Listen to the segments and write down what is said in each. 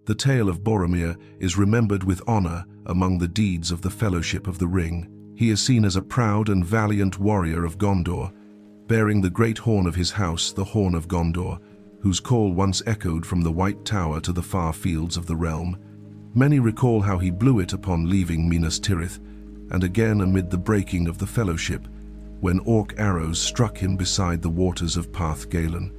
The tale of Boromir is remembered with honor among the deeds of the Fellowship of the Ring. He is seen as a proud and valiant warrior of Gondor, bearing the great horn of his house, the Horn of Gondor, whose call once echoed from the White Tower to the far fields of the realm. Many recall how he blew it upon leaving Minas Tirith, and again amid the breaking of the Fellowship, when orc arrows struck him beside the waters of Parth Galen.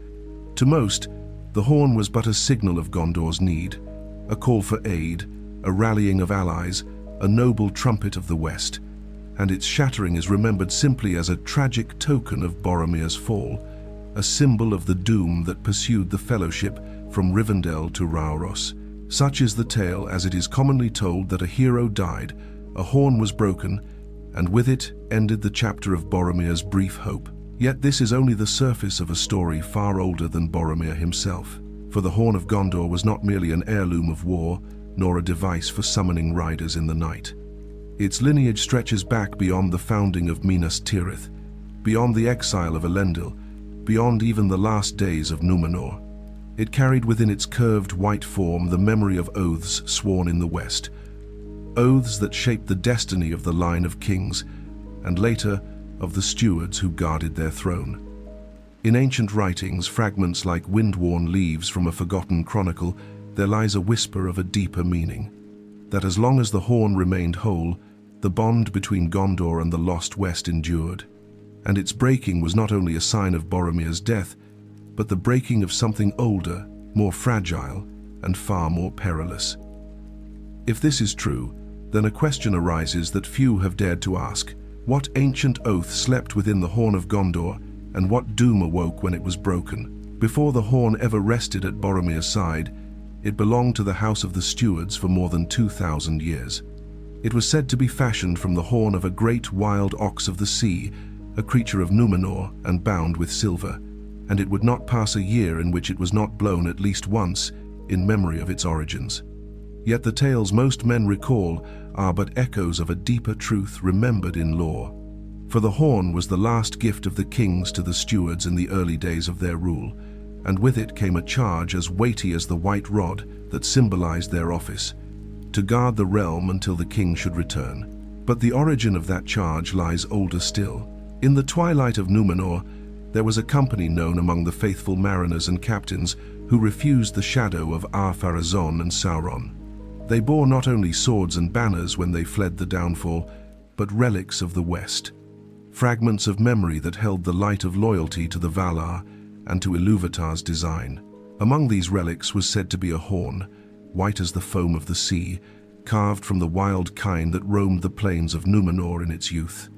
To most, the horn was but a signal of Gondor's need, a call for aid, a rallying of allies, a noble trumpet of the West, and its shattering is remembered simply as a tragic token of Boromir's fall, a symbol of the doom that pursued the Fellowship from Rivendell to Rauros. Such is the tale, as it is commonly told that a hero died, a horn was broken, and with it ended the chapter of Boromir's brief hope. Yet this is only the surface of a story far older than Boromir himself, for the Horn of Gondor was not merely an heirloom of war, nor a device for summoning riders in the night. Its lineage stretches back beyond the founding of Minas Tirith, beyond the exile of Elendil, beyond even the last days of Númenor. It carried within its curved white form the memory of oaths sworn in the West, oaths that shaped the destiny of the line of kings, and later of the stewards who guarded their throne. In ancient writings, fragments like wind-worn leaves from a forgotten chronicle, there lies a whisper of a deeper meaning, that as long as the horn remained whole, the bond between Gondor and the lost West endured, and its breaking was not only a sign of Boromir's death, but the breaking of something older, more fragile, and far more perilous. If this is true, then a question arises that few have dared to ask. What ancient oath slept within the Horn of Gondor, and what doom awoke when it was broken? Before the horn ever rested at Boromir's side, it belonged to the House of the Stewards for more than 2,000 years. It was said to be fashioned from the horn of a great wild ox of the sea, a creature of Númenor and bound with silver, and it would not pass a year in which it was not blown at least once in memory of its origins. Yet the tales most men recall are but echoes of a deeper truth remembered in lore. For the horn was the last gift of the kings to the stewards in the early days of their rule, and with it came a charge as weighty as the white rod that symbolized their office, to guard the realm until the king should return. But the origin of that charge lies older still. In the twilight of Númenor, there was a company known among the faithful mariners and captains who refused the shadow of Ar-Pharazôn and Sauron. They bore not only swords and banners when they fled the downfall, but relics of the West, fragments of memory that held the light of loyalty to the Valar and to Ilúvatar's design. Among these relics was said to be a horn, white as the foam of the sea, carved from the wild kine that roamed the plains of Númenor in its youth.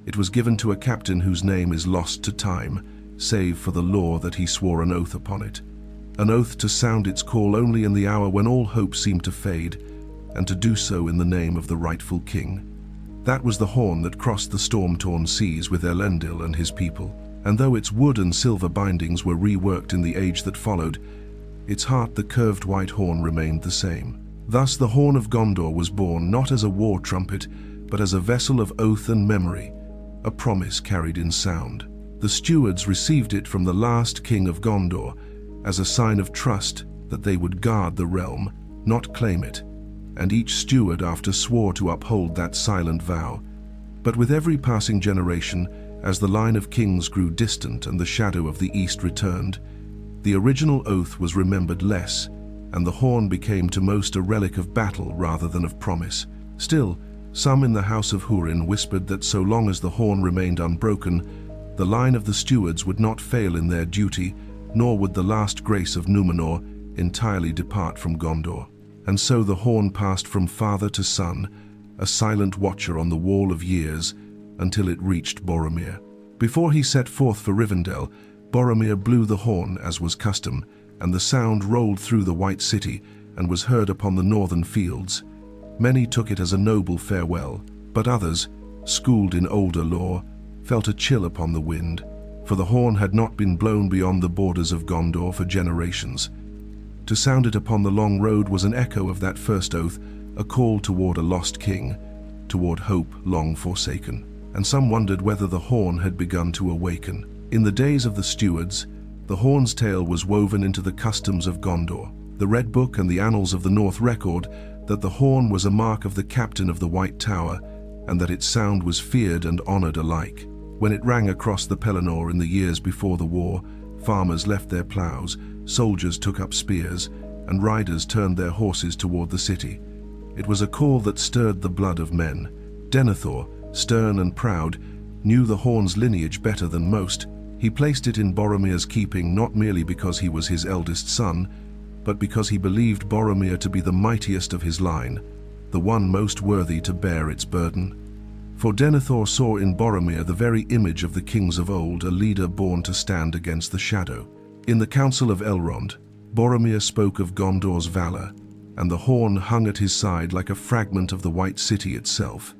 It was given to a captain whose name is lost to time, save for the lore that he swore an oath upon it. An oath to sound its call only in the hour when all hope seemed to fade, and to do so in the name of the rightful king. That was the horn that crossed the storm-torn seas with Elendil and his people, and though its wood and silver bindings were reworked in the age that followed, its heart, the curved white horn, remained the same. Thus the Horn of Gondor was born not as a war trumpet, but as a vessel of oath and memory, a promise carried in sound. The stewards received it from the last king of Gondor, as a sign of trust that they would guard the realm, not claim it, and each steward after swore to uphold that silent vow. But with every passing generation, as the line of kings grew distant and the shadow of the East returned, the original oath was remembered less, and the horn became to most a relic of battle rather than of promise. Still, some in the House of Húrin whispered that so long as the horn remained unbroken, the line of the stewards would not fail in their duty, nor would the last grace of Númenor entirely depart from Gondor. And so the horn passed from father to son, a silent watcher on the wall of years, until it reached Boromir. Before he set forth for Rivendell, Boromir blew the horn as was custom, and the sound rolled through the White City and was heard upon the northern fields. Many took it as a noble farewell, but others, schooled in older lore, felt a chill upon the wind, for the horn had not been blown beyond the borders of Gondor for generations. To sound it upon the long road was an echo of that first oath, a call toward a lost king, toward hope long forsaken. And some wondered whether the horn had begun to awaken. In the days of the stewards, the horn's tale was woven into the customs of Gondor. The Red Book and the Annals of the North record that the horn was a mark of the captain of the White Tower, and that its sound was feared and honored alike. When it rang across the Pelennor in the years before the war, farmers left their plows, soldiers took up spears, and riders turned their horses toward the city. It was a call that stirred the blood of men. Denethor, stern and proud, knew the horn's lineage better than most. He placed it in Boromir's keeping not merely because he was his eldest son, but because he believed Boromir to be the mightiest of his line, the one most worthy to bear its burden. For Denethor saw in Boromir the very image of the kings of old, a leader born to stand against the shadow. In the Council of Elrond, Boromir spoke of Gondor's valor, and the horn hung at his side like a fragment of the White City itself.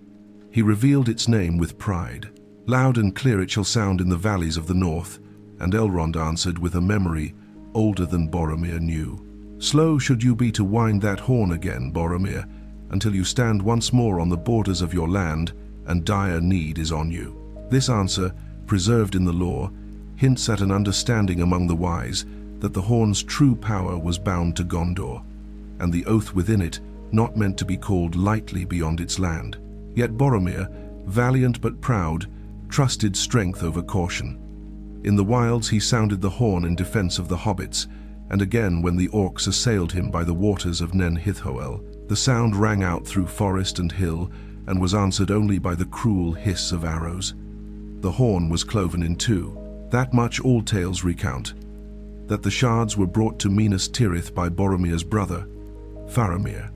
He revealed its name with pride. Loud and clear it shall sound in the valleys of the north, and Elrond answered with a memory older than Boromir knew. Slow should you be to wind that horn again, Boromir, until you stand once more on the borders of your land, and dire need is on you. This answer, preserved in the lore, hints at an understanding among the wise that the horn's true power was bound to Gondor, and the oath within it not meant to be called lightly beyond its land. Yet Boromir, valiant but proud, trusted strength over caution. In the wilds he sounded the horn in defense of the hobbits, and again when the orcs assailed him by the waters of Nen Hithoel, the sound rang out through forest and hill and was answered only by the cruel hiss of arrows. The horn was cloven in two. That much all tales recount, that the shards were brought to Minas Tirith by Boromir's brother, Faramir,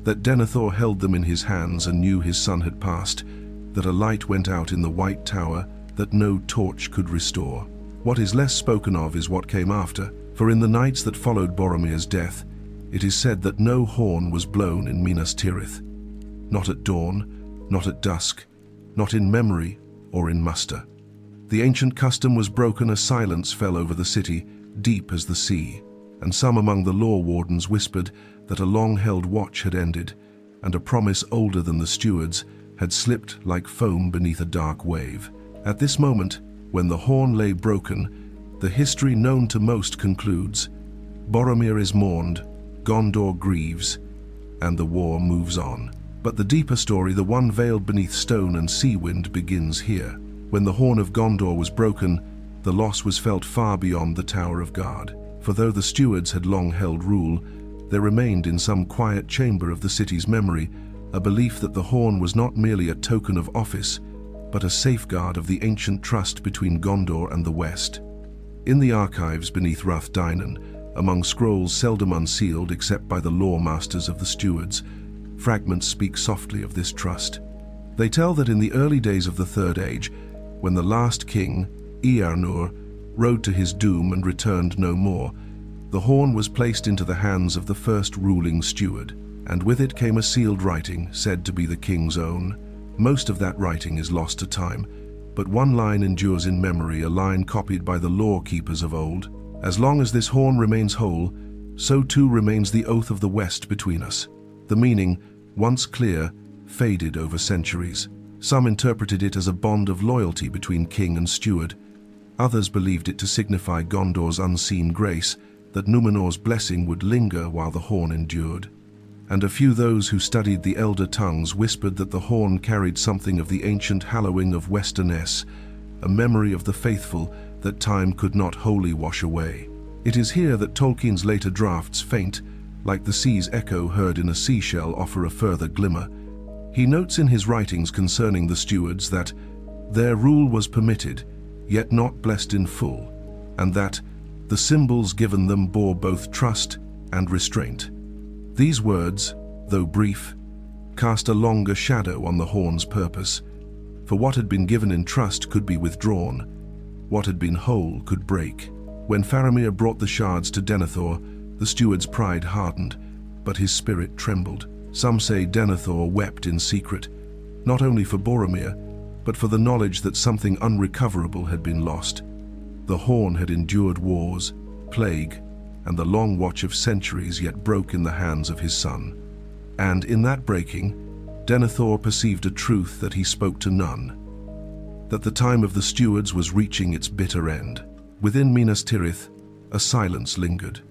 that Denethor held them in his hands and knew his son had passed, that a light went out in the White Tower that no torch could restore. What is less spoken of is what came after, for in the nights that followed Boromir's death, it is said that no horn was blown in Minas Tirith. Not at dawn, not at dusk, not in memory or in muster. The ancient custom was broken as silence fell over the city, deep as the sea, and some among the law wardens whispered that a long-held watch had ended, and a promise older than the stewards had slipped like foam beneath a dark wave. At this moment, when the horn lay broken, the history known to most concludes. Boromir is mourned, Gondor grieves, and the war moves on. But the deeper story, the one veiled beneath stone and sea wind, begins here. When the Horn of Gondor was broken, the loss was felt far beyond the Tower of Guard. For though the stewards had long held rule, there remained in some quiet chamber of the city's memory a belief that the horn was not merely a token of office, but a safeguard of the ancient trust between Gondor and the West. In the archives beneath Rath Dynan, among scrolls seldom unsealed except by the lore masters of the stewards, fragments speak softly of this trust. They tell that in the early days of the Third Age, when the last king, Eärnur, rode to his doom and returned no more, the horn was placed into the hands of the first ruling steward, and with it came a sealed writing said to be the king's own. Most of that writing is lost to time, but one line endures in memory, a line copied by the law keepers of old. As long as this horn remains whole, so too remains the oath of the West between us. The meaning, once clear, faded over centuries. Some interpreted it as a bond of loyalty between king and steward. Others believed it to signify Gondor's unseen grace, that Númenor's blessing would linger while the horn endured. And a few those who studied the elder tongues whispered that the horn carried something of the ancient hallowing of Westernesse, a memory of the faithful that time could not wholly wash away. It is here that Tolkien's later drafts faint, like the sea's echo heard in a seashell, offer a further glimmer. He notes in his writings concerning the stewards that their rule was permitted, yet not blessed in full, and that the symbols given them bore both trust and restraint. These words, though brief, cast a longer shadow on the horn's purpose, for what had been given in trust could be withdrawn, what had been whole could break. When Faramir brought the shards to Denethor, the steward's pride hardened, but his spirit trembled. Some say Denethor wept in secret, not only for Boromir, but for the knowledge that something unrecoverable had been lost. The horn had endured wars, plague, and the long watch of centuries, yet broke in the hands of his son. And in that breaking, Denethor perceived a truth that he spoke to none, that the time of the stewards was reaching its bitter end. Within Minas Tirith, a silence lingered.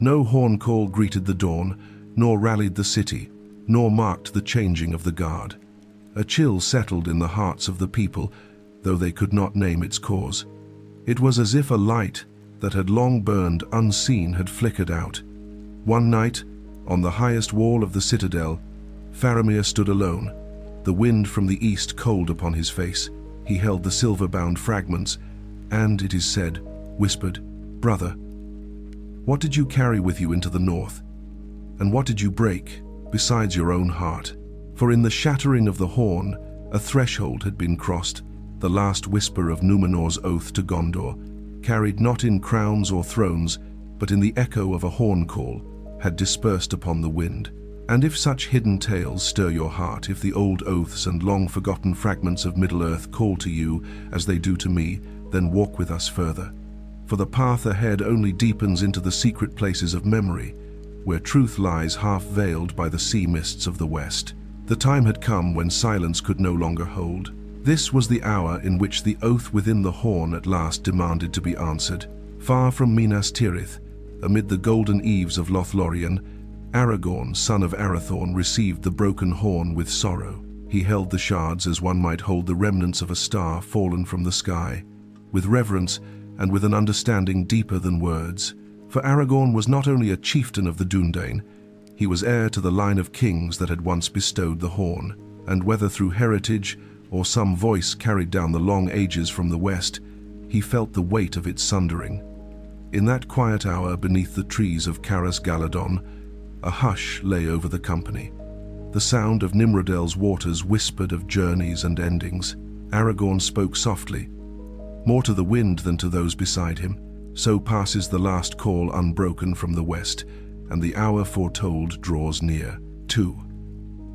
No horn call greeted the dawn, nor rallied the city, nor marked the changing of the guard. A chill settled in the hearts of the people, though they could not name its cause. It was as if a light that had long burned unseen had flickered out. One night, on the highest wall of the citadel, Faramir stood alone, the wind from the east cold upon his face. He held the silver-bound fragments, and, it is said, whispered, "Brother, what did you carry with you into the north? And what did you break, besides your own heart?" For in the shattering of the horn, a threshold had been crossed, the last whisper of Númenor's oath to Gondor, carried not in crowns or thrones, but in the echo of a horn call, had dispersed upon the wind. And if such hidden tales stir your heart, if the old oaths and long-forgotten fragments of Middle-earth call to you as they do to me, then walk with us further. For the path ahead only deepens into the secret places of memory, where truth lies half-veiled by the sea mists of the west. The time had come when silence could no longer hold. This was the hour in which the oath within the horn at last demanded to be answered. Far from Minas Tirith, amid the golden eaves of Lothlorien, Aragorn, son of Arathorn, received the broken horn with sorrow. He held the shards as one might hold the remnants of a star fallen from the sky, with reverence and with an understanding deeper than words. For Aragorn was not only a chieftain of the Dúnedain, he was heir to the line of kings that had once bestowed the horn, and whether through heritage or some voice carried down the long ages from the west, he felt the weight of its sundering. In that quiet hour beneath the trees of Caras Galadon, a hush lay over the company. The sound of Nimrodell's waters whispered of journeys and endings. Aragorn spoke softly. More to the wind than to those beside him, so passes the last call unbroken from the west, and the hour foretold draws near. 2.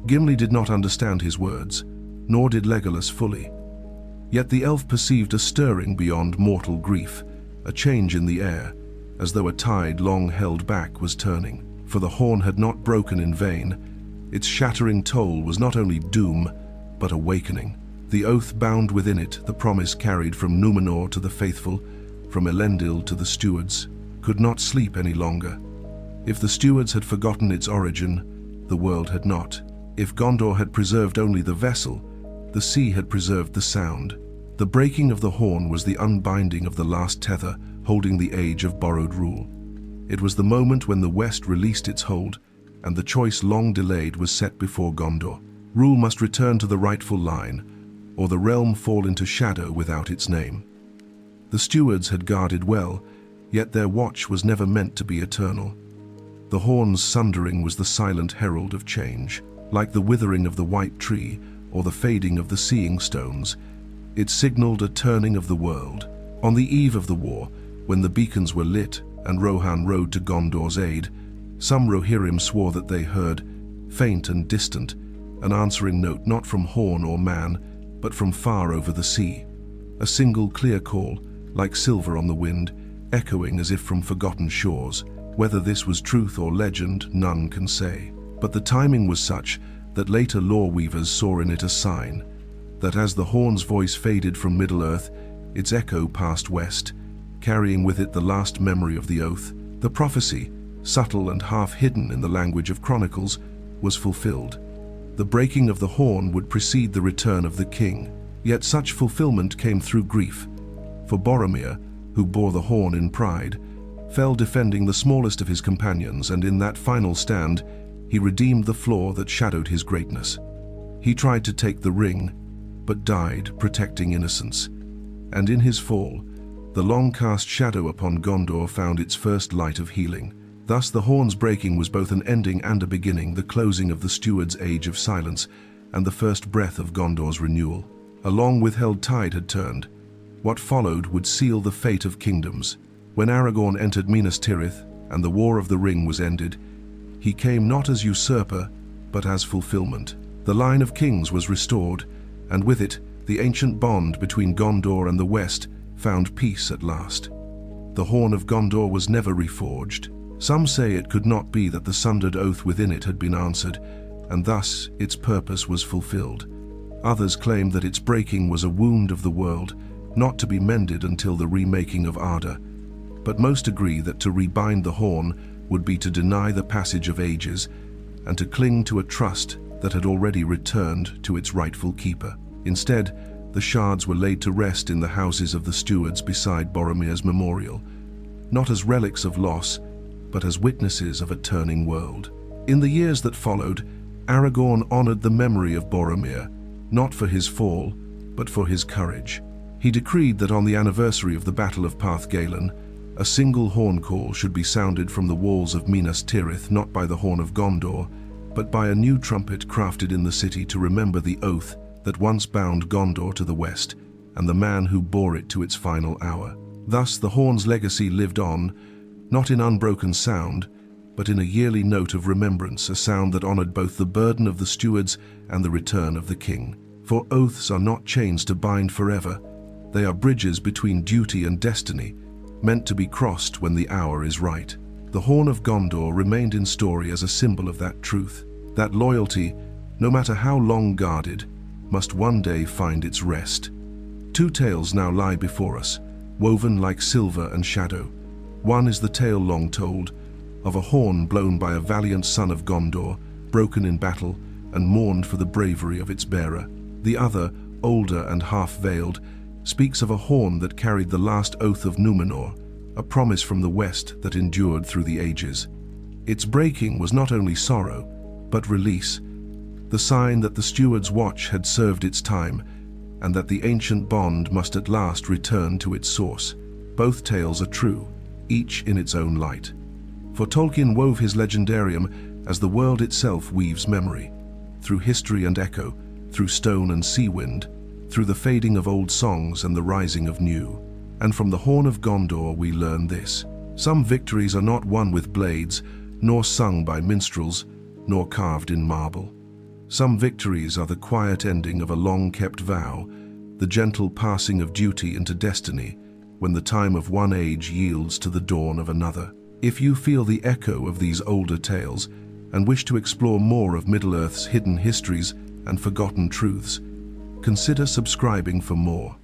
Gimli did not understand his words, nor did Legolas fully. Yet the elf perceived a stirring beyond mortal grief, a change in the air, as though a tide long held back was turning. For the horn had not broken in vain. Its shattering toll was not only doom, but awakening. The oath bound within it, the promise carried from Númenor to the faithful, from Elendil to the stewards, could not sleep any longer. If the stewards had forgotten its origin, the world had not. If Gondor had preserved only the vessel, the sea had preserved the sound. The breaking of the horn was the unbinding of the last tether holding the age of borrowed rule. It was the moment when the West released its hold, and the choice long delayed was set before Gondor. Rule must return to the rightful line, or the realm fall into shadow without its name. The stewards had guarded well, yet their watch was never meant to be eternal. The horn's sundering was the silent herald of change. Like the withering of the white tree, or the fading of the seeing stones, it signaled a turning of the world. On the eve of the war, when the beacons were lit, and Rohan rode to Gondor's aid, some Rohirrim swore that they heard, faint and distant, an answering note not from horn or man, but from far over the sea. A single clear call, like silver on the wind, echoing as if from forgotten shores. Whether this was truth or legend, none can say. But the timing was such that later lore weavers saw in it a sign, that as the horn's voice faded from Middle-earth, its echo passed west, carrying with it the last memory of the oath. The prophecy, subtle and half-hidden in the language of chronicles, was fulfilled. The breaking of the horn would precede the return of the king, yet such fulfillment came through grief. For Boromir, who bore the horn in pride, fell defending the smallest of his companions, and in that final stand, he redeemed the flaw that shadowed his greatness. He tried to take the ring, but died protecting innocence. And in his fall, the long-cast shadow upon Gondor found its first light of healing. Thus the horn's breaking was both an ending and a beginning, the closing of the steward's age of silence, and the first breath of Gondor's renewal. A long-withheld tide had turned. What followed would seal the fate of kingdoms. When Aragorn entered Minas Tirith, and the War of the Ring was ended, he came not as usurper, but as fulfillment. The line of kings was restored, and with it, the ancient bond between Gondor and the West found peace at last. The Horn of Gondor was never reforged. Some say it could not be that the sundered oath within it had been answered, and thus its purpose was fulfilled. Others claim that its breaking was a wound of the world, not to be mended until the remaking of Arda. But most agree that to rebind the horn would be to deny the passage of ages and to cling to a trust that had already returned to its rightful keeper. Instead, the shards were laid to rest in the houses of the stewards beside Boromir's memorial, not as relics of loss, but as witnesses of a turning world. In the years that followed, Aragorn honored the memory of Boromir, not for his fall, but for his courage. He decreed that on the anniversary of the Battle of Parth Galen, a single horn call should be sounded from the walls of Minas Tirith, not by the Horn of Gondor, but by a new trumpet crafted in the city to remember the oath that once bound Gondor to the west, and the man who bore it to its final hour. Thus the horn's legacy lived on, not in unbroken sound, but in a yearly note of remembrance, a sound that honored both the burden of the stewards and the return of the king. For oaths are not chains to bind forever, they are bridges between duty and destiny, meant to be crossed when the hour is right. The Horn of Gondor remained in story as a symbol of that truth. That loyalty, no matter how long guarded, must one day find its rest. Two tales now lie before us, woven like silver and shadow. One is the tale long told, of a horn blown by a valiant son of Gondor, broken in battle and mourned for the bravery of its bearer. The other, older and half-veiled, speaks of a horn that carried the last oath of Númenor, a promise from the west that endured through the ages. Its breaking was not only sorrow, but release, the sign that the steward's watch had served its time, and that the ancient bond must at last return to its source. Both tales are true, each in its own light. For Tolkien wove his legendarium as the world itself weaves memory, through history and echo, through stone and sea wind, through the fading of old songs and the rising of new. And from the Horn of Gondor we learn this: some victories are not won with blades, nor sung by minstrels, nor carved in marble. Some victories are the quiet ending of a long-kept vow, the gentle passing of duty into destiny, when the time of one age yields to the dawn of another. If you feel the echo of these older tales and wish to explore more of Middle-earth's hidden histories and forgotten truths, consider subscribing for more.